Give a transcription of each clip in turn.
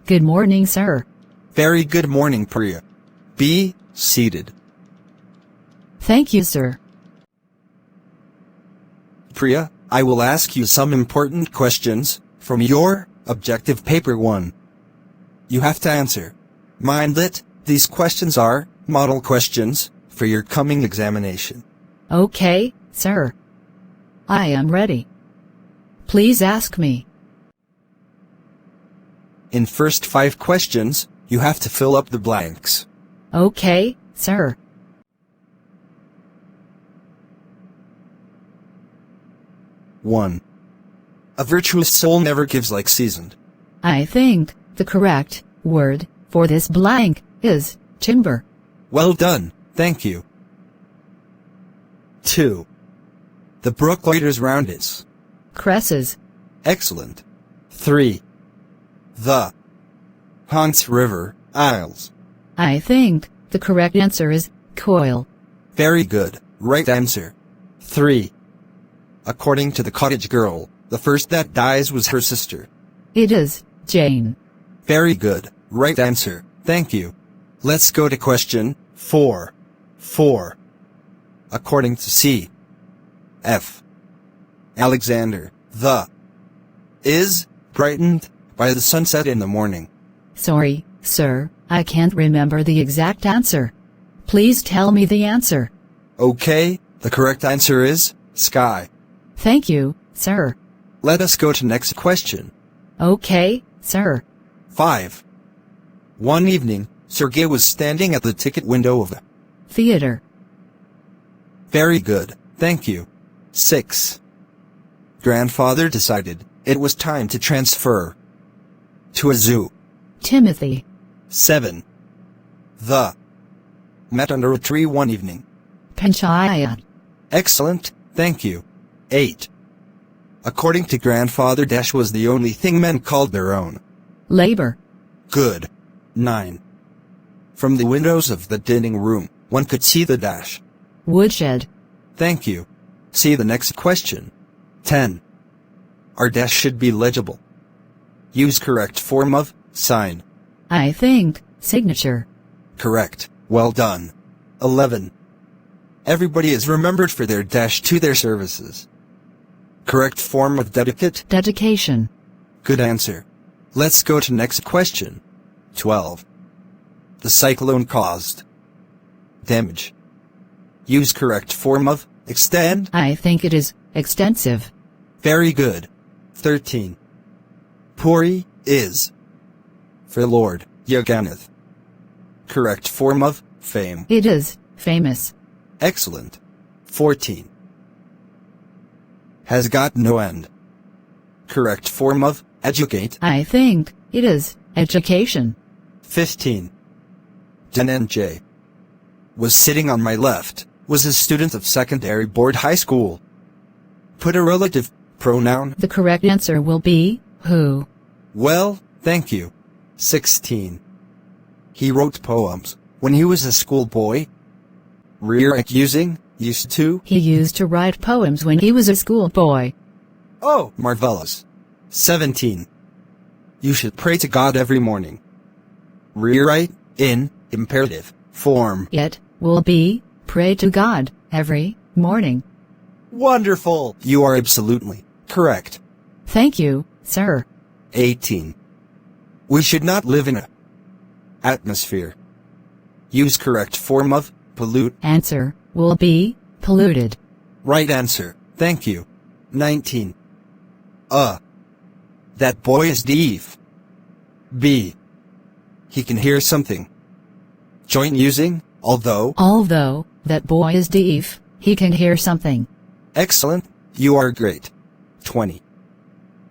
Good morning, sir. Very good morning, Priya. Be seated. Thank you, sir. Priya, I will ask you some important questions from your objective paper 1. You have to answer. Mind that these questions are model questions for your coming examination. Okay, sir. I am ready. Please ask me. In first 5 questions, you have to fill up the blanks. Okay, sir. One. A virtuous soul never gives like seasoned. I think the correct word for this blank is timber. Well done, thank you. 2. The brook loiters round its Cresses. Excellent. 3. The haunts river isles. I think the correct answer is coil. Very good, right answer. 3. According to the cottage girl, the first that dies was her sister. It is Jane. Very good, right answer, thank you. Let's go to question 4. 4. According to C.F.Alexander, the is brightened by the sunset in the morning. Sorry, sir, I can't remember the exact answer. Please tell me the answer. Okay, the correct answer is sky. Thank you, sir. Let us go to next question. Okay, sir. 5. One evening, Sergei was standing at the ticket window of a Theater. Very good, thank you. 6. Grandfather decided it was time to transfer to a zoo. Timothy. 7. The met under a tree one evening. Panchayat. Excellent, thank you. 8. According to grandfather, dash was the only thing men called their own. Labor. Good. 9. From the windows of the dining room, one could see the dash. Woodshed. Thank you. See the next question. 10. Our dash should be legible. Use correct form of sign. I think signature. Correct. Well done. 11. Everybody is remembered for their dash to their services. Correct form of dedicate. Dedication. Good answer. Let's go to next question. 12. The cyclone caused damage. Use correct form of extend. I think it is extensive. Very good. 13. Puri is for Lord Jagannath. Correct form of fame. It is famous. Excellent. 14. Has got no end. Correct form of educate. I think it is education. 15. Dhananjay was sitting on my left, was a student of secondary board high school. Put a relative pronoun. The correct answer will be who. Well, thank you. 16. He wrote poems when he was a schoolboy. Used to. He used to write poems when he was a schoolboy. Oh, marvelous. 17. You should pray to God every morning. Rewrite in imperative form. It will be pray to God every morning. Wonderful! You are absolutely correct. Thank you, sir. 18. We should not live in a atmosphere. Use correct form of pollute. Answer will be polluted. Right answer. Thank you. 19. That boy is deaf. B. He can hear something. Join using although. Although that boy is deaf, he can hear something. Excellent. You are great. 20.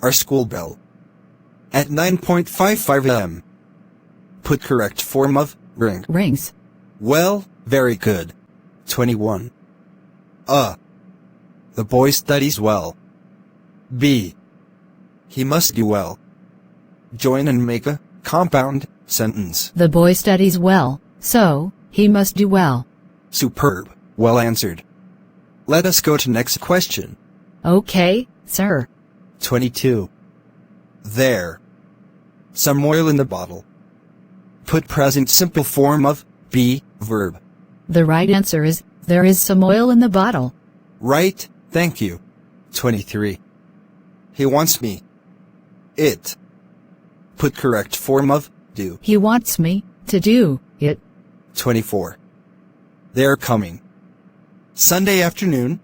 Our school bell. At 9:55 a.m. Put correct form of ring. Rings. Well, very good. 21. The boy studies well. B. He must do well. Join and make a compound sentence. The boy studies well, so he must do well. Superb. Well answered. Let us go to next question. Okay, sir. 22. There some oil in the bottle. Put present simple form of be, verb. The right answer is, there is some oil in the bottle. Right, thank you. 23. He wants me. It. Put correct form of do. He wants me to do it. 24. They're coming. Sunday afternoon.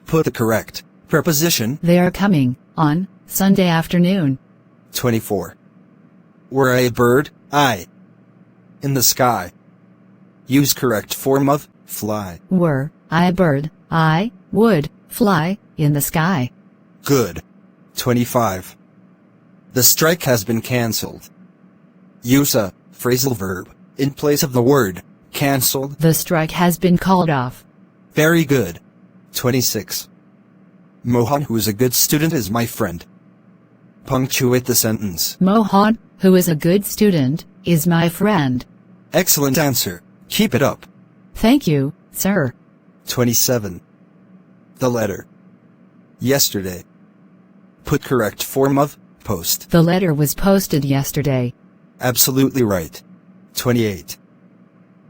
Put the correct preposition. They are coming on Sunday afternoon. 24. Were I a bird, I. In the sky. Use correct form of fly. Were I a bird, I would fly in the sky. Good. 25. The strike has been cancelled. Use a phrasal verb in place of the word cancelled. The strike has been called off. Very good. 26. Mohan, who is a good student, is my friend. Punctuate the sentence. Mohan, who is a good student, is my friend. Excellent answer. Keep it up. Thank you, sir. 27. The letter. Yesterday. Put correct form of post. The letter was posted yesterday. Absolutely right. 28.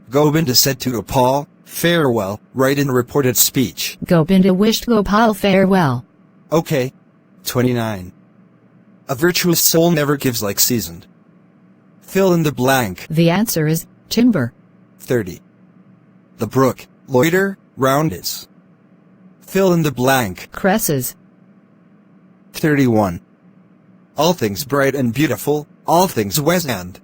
Gobinda said to Gopal Fairwell, write in reported speech. Gobinda wished Gopal farewell. Okay. 29. A virtuous soul never gives like seasoned. Fill in the blank. The answer is timber. 30. The brook, loiter, round is. Fill in the blank. Cresses. 31. All things bright and beautiful, all things West End.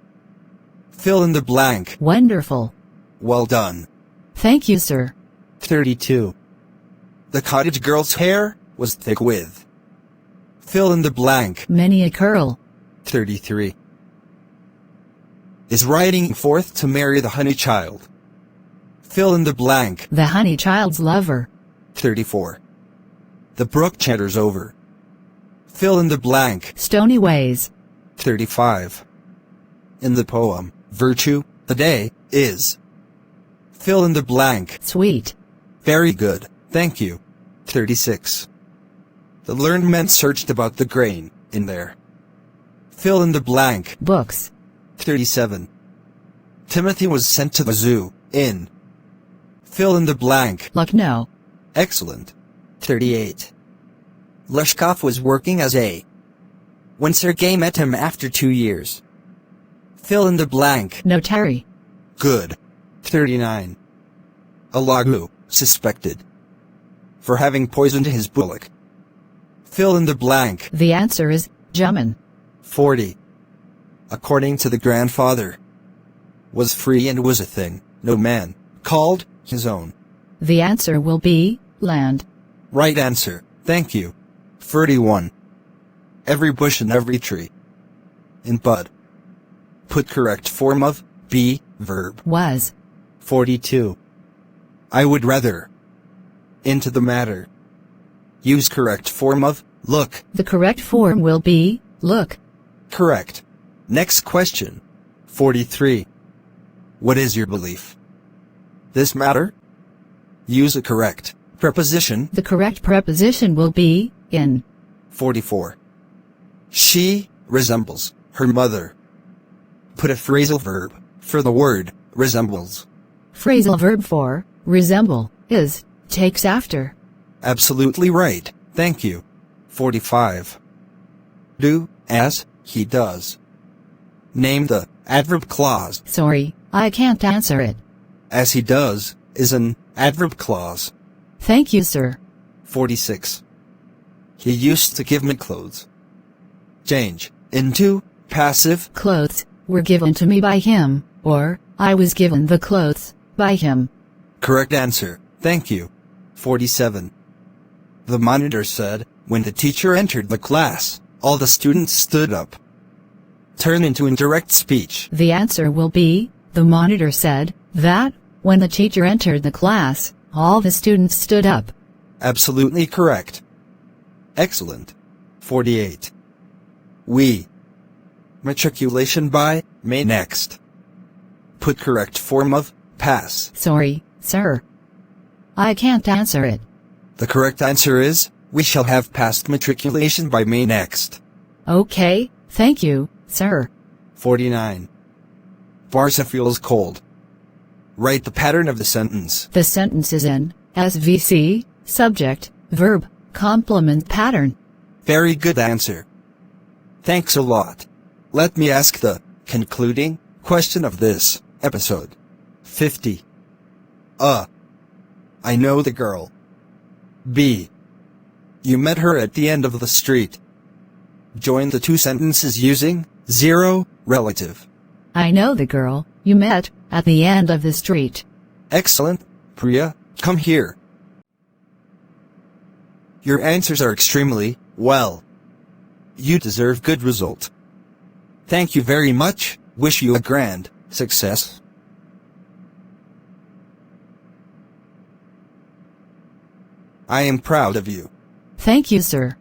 Fill in the blank. Wonderful. Well done. Thank you, sir. 32. The cottage girl's hair was thick with. Fill in the blank. Many a curl. 33. Is riding forth to marry the honey child. Fill in the blank. The honey child's lover. 34. The brook chatters over. Fill in the blank. Stony ways. 35. In the poem, Virtue, the day, is. Fill in the blank. Sweet. Very good, thank you. 36. The learned men searched about the grain, in there. Fill in the blank. Books. 37. Timothy was sent to the zoo, in. Fill in the blank. Lucknow. Excellent. 38. Lushkoff was working as a. When Sergei met him after 2 years. Fill in the blank. Notary. Good. 39. Alaa, suspected. For having poisoned his bullock. Fill in the blank. The answer is Jaman. 40. According to the grandfather. Was free and was a thing, no man, called, his own. The answer will be land. Right answer, thank you. 31. Every bush and every tree. In bud. Put correct form of be, verb. Was. 42. I would rather. Into the matter. Use correct form of look. The correct form will be look. Correct. Next question. 43. What is your belief? This matter? Use a correct preposition. The correct preposition will be in. 44. She resembles her mother. Put a phrasal verb for the word resembles. Phrasal verb for resemble is takes after. Absolutely right, thank you. 45. Do as he does. Name the adverb clause. Sorry, I can't answer it. As he does is an adverb clause. Thank you, sir. 46. He used to give me clothes. Change into passive. Clothes were given to me by him, or I was given the clothes by him. Correct answer, thank you. 47. The monitor said, when the teacher entered the class, all the students stood up. Turn into indirect speech. The answer will be, the monitor said, that, when the teacher entered the class, all the students stood up. Absolutely correct. Excellent. 48. We. Matriculation by, May next. Put correct form of, pass. Sorry, sir. I can't answer it. The correct answer is, we shall have passed matriculation by May next. Okay, thank you, sir. 49. Varsa feels cold. Write the pattern of the sentence. The sentence is in SVC, subject, verb, complement pattern. Very good answer. Thanks a lot. Let me ask the concluding question of this episode. 50. I know the girl. B. You met her at the end of the street. Join the two sentences using 0 relative. I know the girl you met at the end of the street. Excellent, Priya, come here. Your answers are extremely well. You deserve good result. Thank you very much, wish you a grand success. I am proud of you. Thank you, sir.